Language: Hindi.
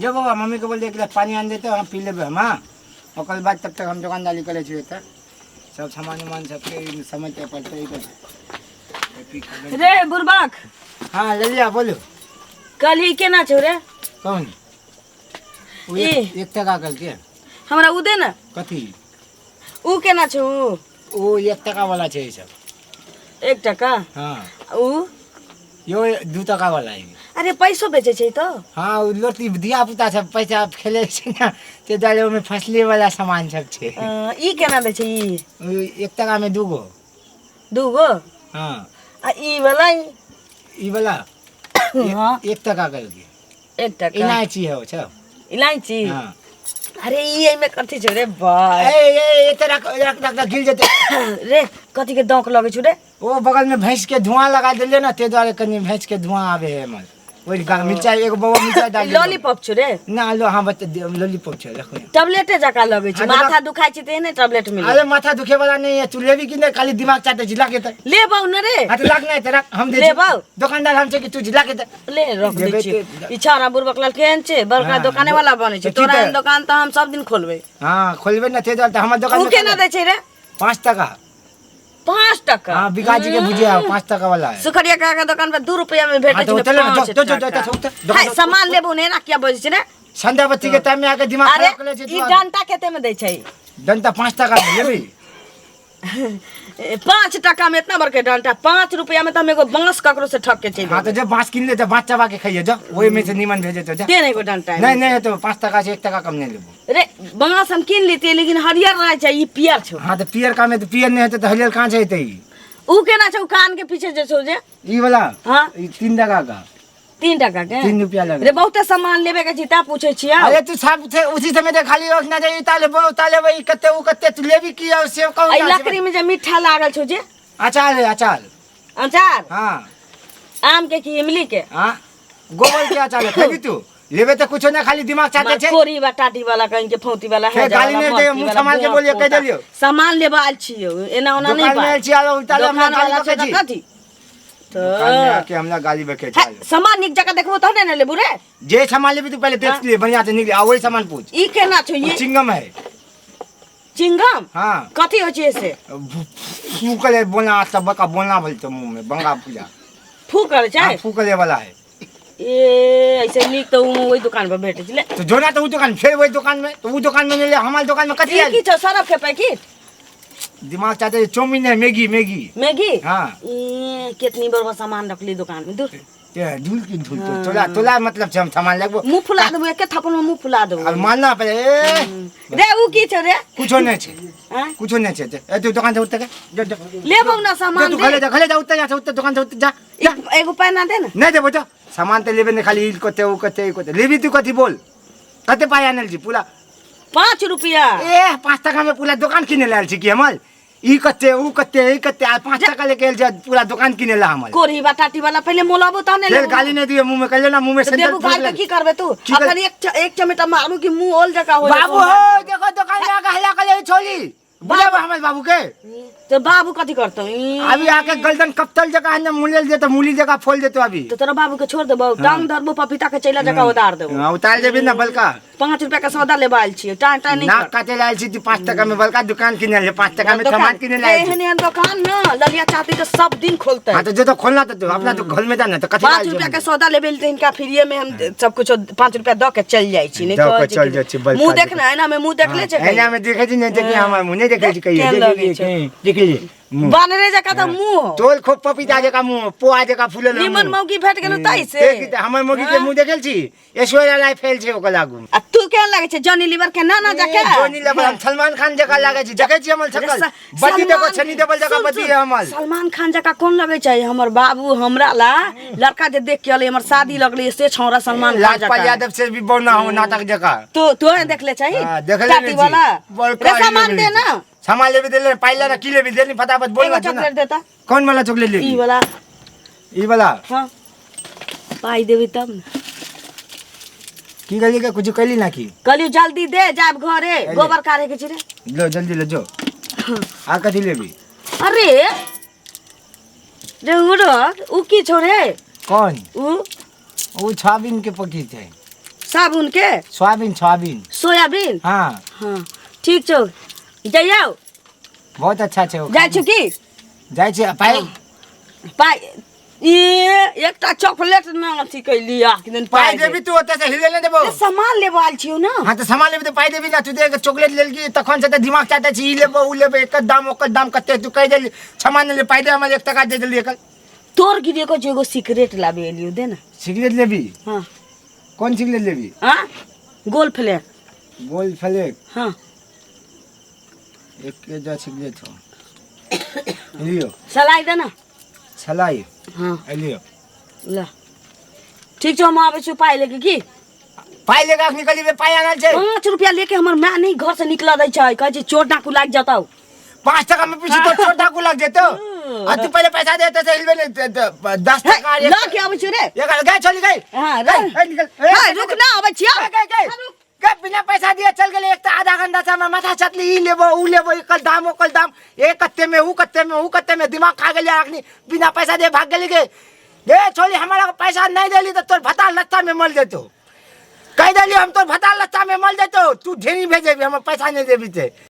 जो बाबा मम्मी को बोल दे एक गिलास पानी आन देते हम पी लेबे हम हाँ और कल बाद तब तक हम दुकानदारी करे छे त सब सामान उमान सबके समझते पड़ते ही रे बुरबाक हाँ ले लिया बोलो कल ही केना छौ रे कौन वो ए। एक टका कल के हमरा उ दे ना कथी उ केना छौ वो 1 टका वाला छे ई सब 1 टका हाँ उ यो 2 टका वाला है अरे पैसो बेचे छै तो हाँ उ लोटी दिया पुता सब पैसा खेले छे ना ते दाले में फसले वाला सामान सब छे ई केना दे छै ई 1 टका में 2 गो 2 गो हाँ आ ई वाला ई वाला हाँ 1 टका करके 1 टका इलायची है वो सब इलायची हाँ अरे ई एमे कथि छौ रे भाई ए तेरा रख गिल जते रे कथि के दौक लगे छौ रे वो बगल में भैंस के धुआं लगा दिले ना ते द्वारे कनी भैंस के धुआं आवे है हमर ओइ गाल मिर्चाई एगो बवा मिर्चाई डाल लॉलीपॉप छौ रे ना लो हां बत लॉलीपॉप छे देखो टैबलेटे जका लगे छै माथा दुखाय छै तेने टैबलेट मिले अरे माथा दुखे वाला नहीं है तू लेबी कि नहीं खाली दिमाग चाटे जिला के त ले बाऊ न रे हां तो लाग नहीं तेरा हम दे ले बाऊ दुकानदार हम छे कि तू जिला के त ले रख दे छी ई छारा बुरबक लाल केहन छै बड़का दुकाने वाला बने छै तोरा दुकान त हम सब दिन खोलबे हां खोलबे ना ते त हमर दुकान उ केना दे छै रे 5 टका 5 टका हां बिकाजी के भुजिया 5 टका वाला है सुखरिया का के दुकान पे 2 रुपया में भेटे छै जो सामान लेबो ने ना क्या बोल छै रे संध्या बत्ती के टाइम में आके दिमाग खराब कर ले छै ई डंटा केते में दे छै डंटा 5 टका में लेबी 5 टका में इतना बड़के डंटा 5 रुपया में त हम एगो बांस ककरो से ठक के छै हां तो जब बांस किन ले तो बांस चबा के खाइए जो वही में से नीमन भेजे तो जा दे नहीं को डंटा नहीं नहीं तो 5 टका से 1 टका कम नहीं लेबो रे बांस हम किन लेते लेकिन हरियर रह छै ई पियर छौ हां तो पियर का में तो पियर नहीं है तो हरियर कहां छै तई उ केना छौ कान के पीछे जे छौ जे ई वाला हां ई 3 टका का 3 टका के 3 रुपया लगे रे बहुते सामान लेबे के छिता पूछे छिया अरे तू सब थे उसी समय दे खाली रोक ना जाई ताले वही कते उ कते तू लेबी की और सेव कहू आई लकड़ी में जे मीठा लागल छौ जे अचार है अचार अचार हां आम के की इमली के हां गोबर के अचार है खबी तू लेबे तो कुछ ना खाली दिमाग चाटे छे कोरी बा टाटी वाला कहीं के फौती वाला है गाली नहीं दे मुंह संभाल के बोलिए कह देलियो सामान लेबा आल छियो एना ओना नहीं दुकान में छिया लो ताले हम गाली बके छी कथि तो दुकान में आके हमला गाली बके छी सामान निक जगह देखबो तो ने लेबू रे जे सामान लेबी तू पहले देख ले बढ़िया से निकल आ वही सामान पूछ ई केना छौ ये चिंगम है चिंगम हां कथि हो छै से फूकले बोलना सब का बोलना बोल तो मुंह में बंगा पूजा फूकल छै फूकले वाला है ए ऐसे निक तो वही दुकान पर बैठे छिले तो जो ना तो वो दुकान फिर वही दुकान में तो वो दुकान में ले हमारे दुकान में कथी है की छौ सरफ के पैकेट दिमाग चाहते चाउमीन है मैगी मैगी मैगी हां ए कितनी बड़ा सामान रखली दुकान में दूर ते धूल की धूल तो तोला मतलब हम सामान लगबो मुंह फुला देबो एके थप्पड़ में मुंह फुला देबो अब मानना पड़े रे उ की छ रे कुछो नहीं छे हां कुछो नहीं छे ए तू दुकान से उठ के जा लेबो ना सामान तू खले जा उठ जा दुकान से उठ जा एगो पैना दे ना नहीं देबो तो सामान तो लेबे ने खाली इल कोते उ कोते लेबी तू कथी बोल कते पाई आनल जी पूरा 5 रुपया ए 5 टका में पूरा दुकान किने लाल छी की हमल ई कते उ कते 5 टका लेके जा पूरा दुकान किने ला हमल कोरी बाटाटी वाला पहले मोलाबो त ने फिर गाली नहीं दिए मुंह में कह लेना मुंह में देबो गाल की करबे तू अखन एक चमेटा मारू की मुंह ओल जका हो बाबू हो देखो दुकान में आके हल्ला करे छोली बुलाबो हमर बाबू के तो बाबू कथि करतो अभी आके गलदन कप्तल जका ने मुलेल दे तो मूली जका फोल देतो अभी तो तोरा बाबू के छोड़ देबो टांग धरबो पपीता के चैला जका उतार देबो उतार देबी ना बलका 5 रुपया का सौदा लेबा आइल छियै टाइम टाइम नहीं ना काटे लाल छी 5 टका में बलका दुकान किने ले 5 टका में सामान किने लाल एहने दुकान ना ललिया चाहती तो सब दिन खोलते हां तो जो तो खोलना तो अपना तो घर में जाना तो कथि 5 रुपया के सौदा लेबे त इनका फ्रीए में हम सब कुछ 5 रुपया द के चल जाई छी नहीं चल जाई छी मुंह देखना है ना मैं मुंह देख ले छै एना में देखे छी नहीं देखी हमर मुंह नहीं देखे छी कहिए देखी बानरे जका त मुंह तोल खूब पपीता जका मुंह पोआ जका फूलल निमन मौगी भेट गेलो ताई से देख हमर मौगी के मुंह देखल छी ऐश्वर्या राय फेल छै ओकर लागू आ तू केहन लागे छै जॉनी लीवर के नाना जका जॉनी लीवर हम सलमान खान जका लागे छी देखे छी हमर शकल बत्ती देखो छनी देबल जका बत्ती है हमर सलमान खान जका कोन लगे छै हमर बाबू हमरा ला लड़का जे देख के हमर शादी लगले से छौरा सलमान खान जका लाजपाल यादव से भी बौना हो नाटक जका तो देख ले छै हां देख ले टाटी वाला रे सामान दे ना सामान लेबे देले पाइला ना किले भी देनी फटाफट बोल ना चॉकलेट देता कौन वाला चॉकलेट ले ई वाला हां पाई देबी तब की गली के कुछ कहली ना की कहली जल्दी दे जाब घरे गोबर काढ़े के छी रे लो जल्दी ले जो आ कथी लेबी अरे रे उड़ उ की छोरे कौन उ वो छाबिन के पकी थे साबुन के सोयाबीन सोयाबीन सोयाबीन हाँ हाँ ठीक छौ जाइयो बहुत अच्छा छै जाइ छु की जाइ छै पाइ पाइ ये एकटा चॉकलेट ना अथी कैली आ कि दिन पाइ देबी तू ओतऽ से हिले नहि देबो ए, सामान लेबो आयल छियौ ना हाँ तऽ सामान लेबी तऽ पाइ देबी ना तू दे चॉकलेट लेलकी तखन से तऽ दिमाग चाहते छी ई लेबो उ लेबो एकर दाम कते तू कहि देली सामान ले पाइ दे हमर 1 टका दे देली एकर तोर गिरे को जो एगो सिगरेट लाबे एलियो दे ना सिगरेट लेबी हाँ कौन सिगरेट लेबी हाँ गोल फ्लैग गोल फ्लेक हाँ एक के जो सिगरेट हो लियो सलाई दे ना छलाई हाँ लियो ल ठीक छौ हम आबै छु पाइ लेके की पाइ लेके अखनी कहली पाइ आनल छै 5 रुपया लेके हमर माँ नहीं घर से निकला दै छै कहै छै चोर डाकू लाग जताओ 5 टका में पीछे तो छोटा को लग जेतो आ तू पहले पैसा देते से हिलवे 10 टका ल के आबै छु रे ये गए चली गई हाँ निकल हाँ रुक ना आबै छियो गए बिना पैसा दिए चल गेले एक आधा घंटा से माथा छतली ई लेबो उ लेबो एकल दाम एक कत्ते में उ कत्ते में दिमाग खा गेले अखनी बिना पैसा दे भाग गेली के दे छोली हमारा पैसा नहीं देली तो तोर भता लत्ता में मल जेतो कह देली हम तोर भता लत्ता में मल जेतो तू ढेरी भेजेबी हम पैसा नहीं देबी ते